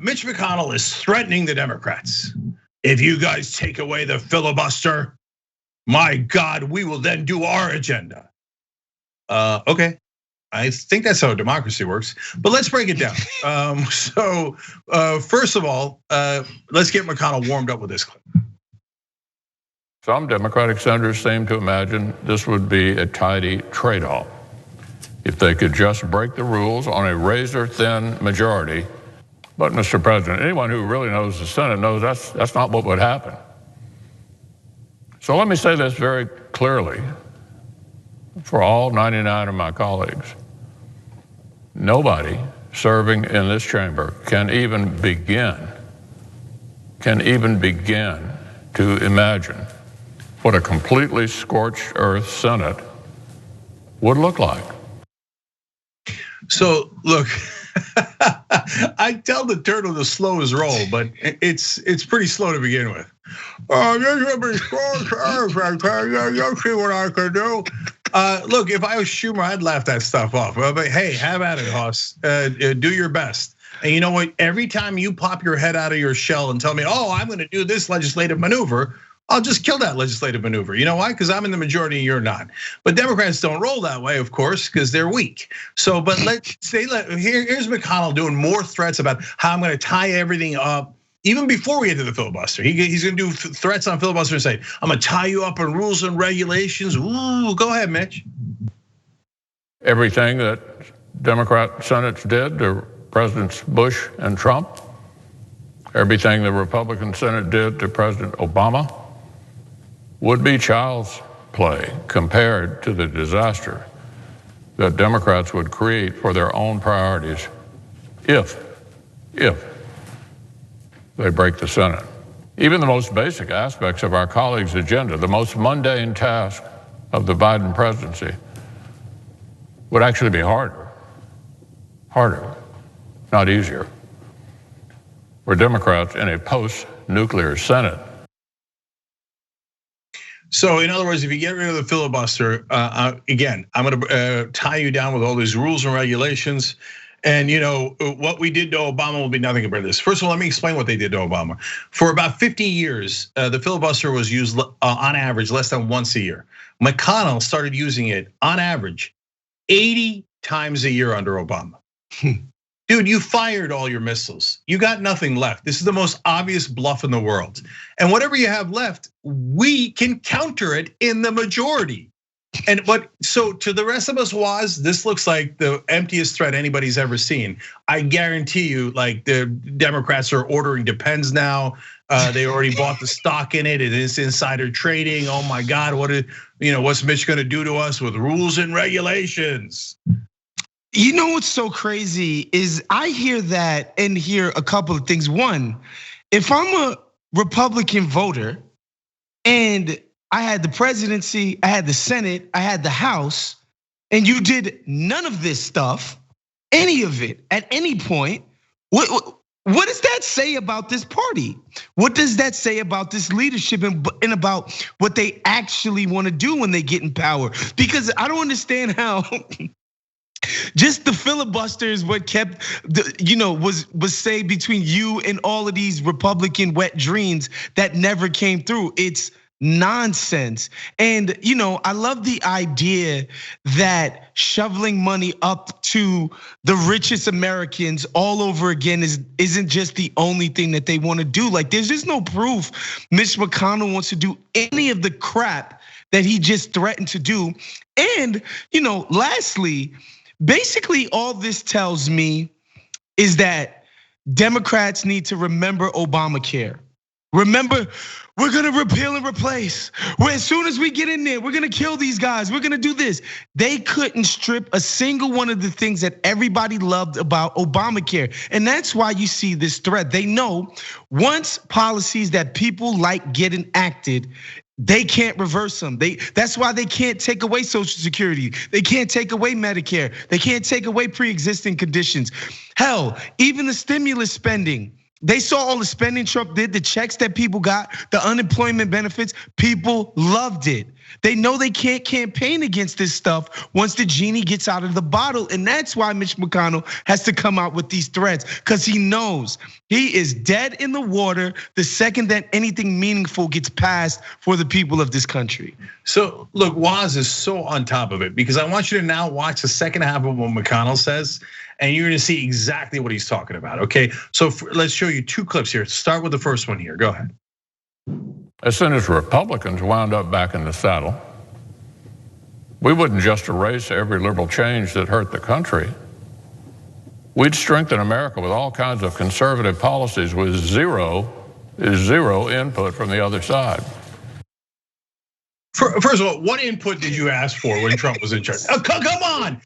Mitch McConnell is threatening the Democrats. If you guys take away the filibuster, my God, we will then do our agenda. Okay, I think that's how democracy works, but let's break it down. First of all, let's get McConnell warmed up with this clip. Some Democratic senators seem to imagine this would be a tidy trade-off. If they could just break the rules on a razor-thin majority. But Mr. President, anyone who really knows the Senate knows that's not what would happen. So let me say this very clearly for all 99 of my colleagues. Nobody serving in this chamber can even begin to imagine what a completely scorched earth Senate would look like. So look, I tell the turtle to slow his roll, but it's pretty slow to begin with. This will be scorched earth right there. You'll see what I can do. Look, if I was Schumer, I'd laugh that stuff off. But hey, have at it, Hoss. Do your best. And you know what? Every time you pop your head out of your shell and tell me, oh, I'm going to do this legislative maneuver, I'll just kill that legislative maneuver. You know why? Because I'm in the majority and you're not. But Democrats don't roll that way, of course, because they're weak. So, but let's say, here's McConnell doing more threats about how I'm going to tie everything up. Even before we get to the filibuster, he's going to do threats on filibuster and say, I'm going to tie you up on rules and regulations. Ooh, go ahead, Mitch. Everything that Democrat Senates did to Presidents Bush and Trump, everything the Republican Senate did to President Obama, would be child's play compared to the disaster that Democrats would create for their own priorities if they break the Senate. Even the most basic aspects of our colleagues' agenda, the most mundane task of the Biden presidency, would actually be harder, not easier, for Democrats in a post-nuclear Senate. So in other words, if you get rid of the filibuster, again, I'm gonna tie you down with all these rules and regulations. And what we did to Obama will be nothing compared to this. First of all, let me explain what they did to Obama. For about 50 years, the filibuster was used on average less than once a year. McConnell started using it on average 80 times a year under Obama. Dude, you fired all your missiles. You got nothing left. This is the most obvious bluff in the world. And whatever you have left, we can counter it in the majority. So to the rest of us, this looks like the emptiest threat anybody's ever seen. I guarantee you, like the Democrats are ordering Depends now. They already bought the stock in it. It is insider trading. Oh my God, what's Mitch gonna do to us with rules and regulations? You know what's so crazy is I hear that and hear a couple of things. One, if I'm a Republican voter and I had the presidency, I had the Senate, I had the House, and you did none of this stuff, any of it, at any point, what does that say about this party? What does that say about this leadership and about what they actually want to do when they get in power? Because I don't understand how just the filibuster is what kept was saved between you and all of these Republican wet dreams that never came through. It's nonsense. And I love the idea that shoveling money up to the richest Americans all over again isn't just the only thing that they want to do. Like there's just no proof Mitch McConnell wants to do any of the crap that he just threatened to do. And lastly, basically all this tells me is that Democrats need to remember Obamacare. Remember, we're gonna repeal and replace. As soon as we get in there, we're gonna kill these guys. We're gonna do this. They couldn't strip a single one of the things that everybody loved about Obamacare. And that's why you see this threat. They know once policies that people like get enacted, they can't reverse them. That's why they can't take away Social Security. They can't take away Medicare. They can't take away pre-existing conditions. Hell, even the stimulus spending. They saw all the spending Trump did, the checks that people got, the unemployment benefits. People loved it. They know they can't campaign against this stuff once the genie gets out of the bottle. And that's why Mitch McConnell has to come out with these threats, because he knows he is dead in the water the second that anything meaningful gets passed for the people of this country. So look, Woz is so on top of it, because I want you to now watch the second half of what McConnell says, and you're gonna see exactly what he's talking about, okay? So let's show you 2 clips here. Start with the first one here, go ahead. As soon as Republicans wound up back in the saddle, we wouldn't just erase every liberal change that hurt the country. We'd strengthen America with all kinds of conservative policies with zero input from the other side. First of all, what input did you ask for when Trump was in charge? Oh, come on.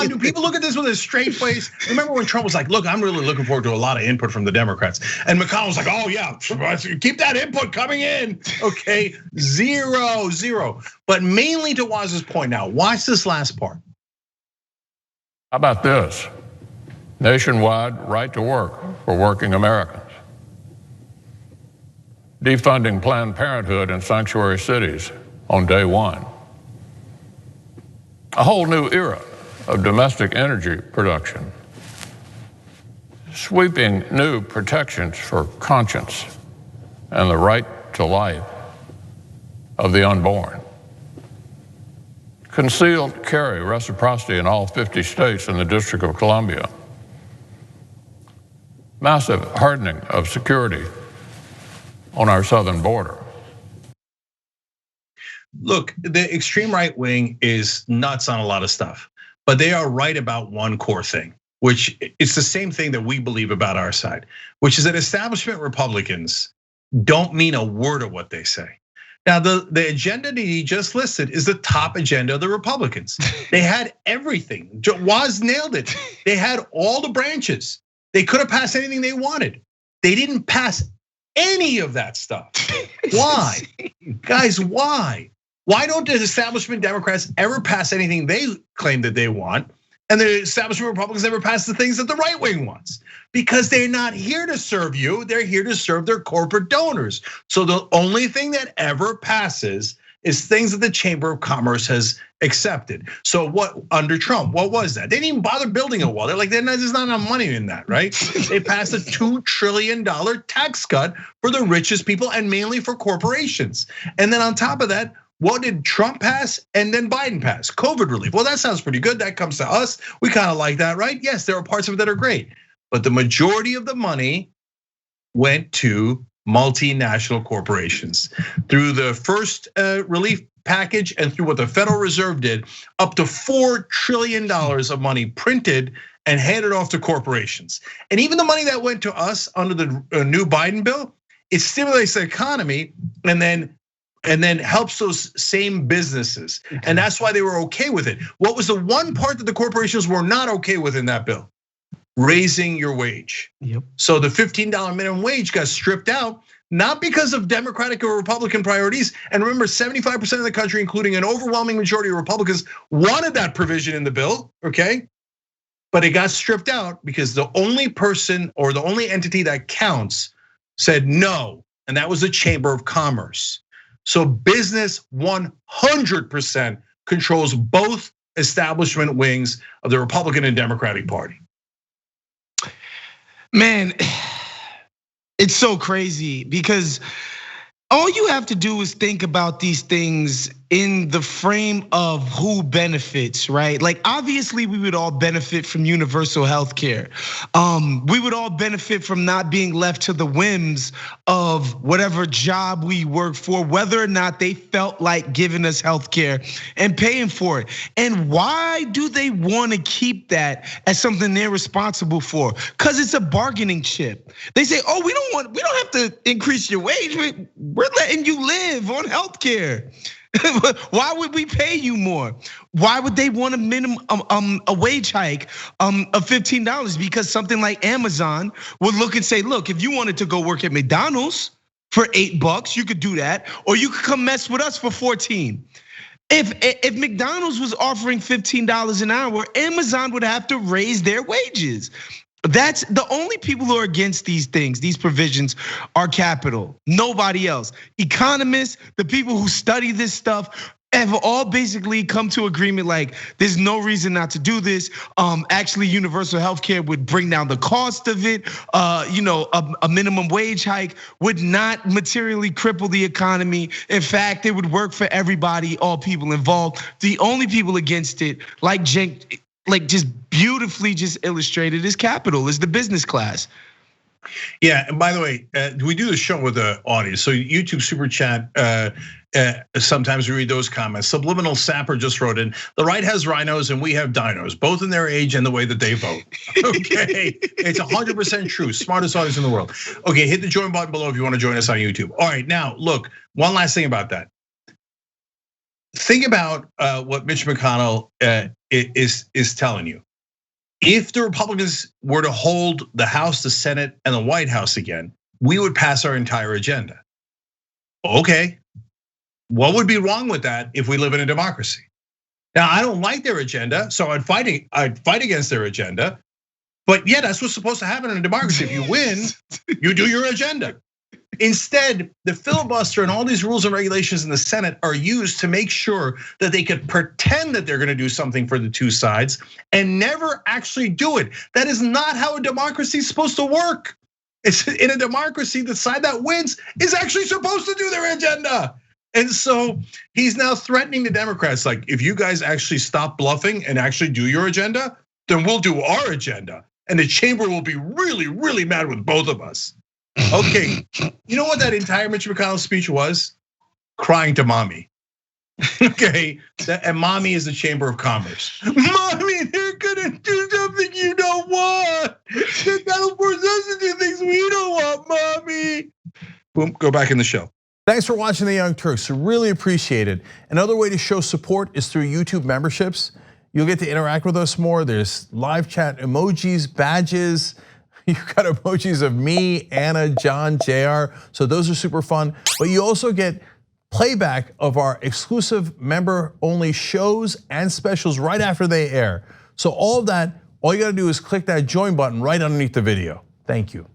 Do people look at this with a straight face? Remember when Trump was like, look, I'm really looking forward to a lot of input from the Democrats. And McConnell was like, oh yeah, keep that input coming in. Okay, zero. But mainly to Woz's point now, watch this last part. How about this? Nationwide right to work for working Americans. Defunding Planned Parenthood in sanctuary cities on day one. A whole new era of domestic energy production. Sweeping new protections for conscience and the right to life of the unborn. Concealed carry reciprocity in all 50 states and the District of Columbia. Massive hardening of security on our southern border. Look, the extreme right wing is nuts on a lot of stuff, but they are right about one core thing, which it's the same thing that we believe about our side, which is that establishment Republicans don't mean a word of what they say. Now, the agenda that he just listed is the top agenda of the Republicans. They had everything. Woz nailed it. They had all the branches. They could have passed anything they wanted. They didn't pass any of that stuff. Why? Guys, why? Why don't the establishment Democrats ever pass anything they claim that they want? And the establishment Republicans never pass the things that the right wing wants? Because they're not here to serve you, they're here to serve their corporate donors. So the only thing that ever passes is things that the Chamber of Commerce has accepted. So what, under Trump, what was that? They didn't even bother building a wall. They're like, there's not enough money in that, right? They passed a $2 trillion tax cut for the richest people and mainly for corporations. And then on top of that, what did Trump pass and then Biden pass? COVID relief. Well, that sounds pretty good. That comes to us. We kind of like that, right? Yes, there are parts of it that are great. But the majority of the money went to multinational corporations through the first relief package and through what the Federal Reserve did, up to $4 trillion of money printed and handed off to corporations. And even the money that went to us under the new Biden bill, it stimulates the economy and then helps those same businesses. And that's why they were okay with it. What was the one part that the corporations were not okay with in that bill? Raising your wage. Yep. So the $15 minimum wage got stripped out, not because of Democratic or Republican priorities. And remember, 75% of the country, including an overwhelming majority of Republicans, wanted that provision in the bill, okay? But it got stripped out because the only person or the only entity that counts said no, and that was the Chamber of Commerce. So business 100% controls both establishment wings of the Republican and Democratic Party. Man, it's so crazy because all you have to do is think about these things in the frame of who benefits, right? Like obviously we would all benefit from universal health care. We would all benefit from not being left to the whims of whatever job we work for, whether or not they felt like giving us health care and paying for it. And why do they want to keep that as something they're responsible for? Because it's a bargaining chip. They say, oh, we don't have to increase your wage. We're letting you live on health care. Why would we pay you more? Why would they want a minimum a wage hike of $15? Because something like Amazon would look and say, look, if you wanted to go work at McDonald's for $8, you could do that, or you could come mess with us for 14. If McDonald's was offering $15 an hour, Amazon would have to raise their wages. That's the only people who are against these things, these provisions, are capital. Nobody else. Economists, the people who study this stuff, have all basically come to agreement like there's no reason not to do this. Actually, universal healthcare would bring down the cost of it. A minimum wage hike would not materially cripple the economy. In fact, it would work for everybody, all people involved. The only people against it, like Cenk, like just beautifully just illustrated, is capital, is the business class. Yeah, and by the way, we do the show with the audience. So YouTube super chat, sometimes we read those comments. Subliminal Sapper just wrote in, the right has rhinos and we have dinos, both in their age and the way that they vote. Okay, it's 100% true, smartest audience in the world. Okay, hit the join button below if you want to join us on YouTube. All right, now look, one last thing about that. Think about what Mitch McConnell is telling you. If the Republicans were to hold the House, the Senate, and the White House again, we would pass our entire agenda. Okay, what would be wrong with that if we live in a democracy? Now, I don't like their agenda, so I'd fight against their agenda. But yeah, that's what's supposed to happen in a democracy. If you win, you do your agenda. Instead, the filibuster and all these rules and regulations in the Senate are used to make sure that they could pretend that they're gonna do something for the two sides and never actually do it. That is not how a democracy is supposed to work. It's in a democracy, the side that wins is actually supposed to do their agenda. And so he's now threatening the Democrats, like, if you guys actually stop bluffing and actually do your agenda, then we'll do our agenda. And the chamber will be really, really mad with both of us. Okay, you know what that entire Mitch McConnell speech was? Crying to mommy. Okay, and mommy is the Chamber of Commerce. Mommy, they're gonna do something you don't want. They're gonna force us to do things we don't want, mommy. Boom, go back in the show. Thanks for watching the Young Turks, really appreciate it. Another way to show support is through YouTube memberships. You'll get to interact with us more. There's live chat emojis, badges. You've got emojis of me, Anna, John, JR. So those are super fun. But you also get playback of our exclusive member-only shows and specials right after they air. So all of that, all you gotta do is click that join button right underneath the video. Thank you.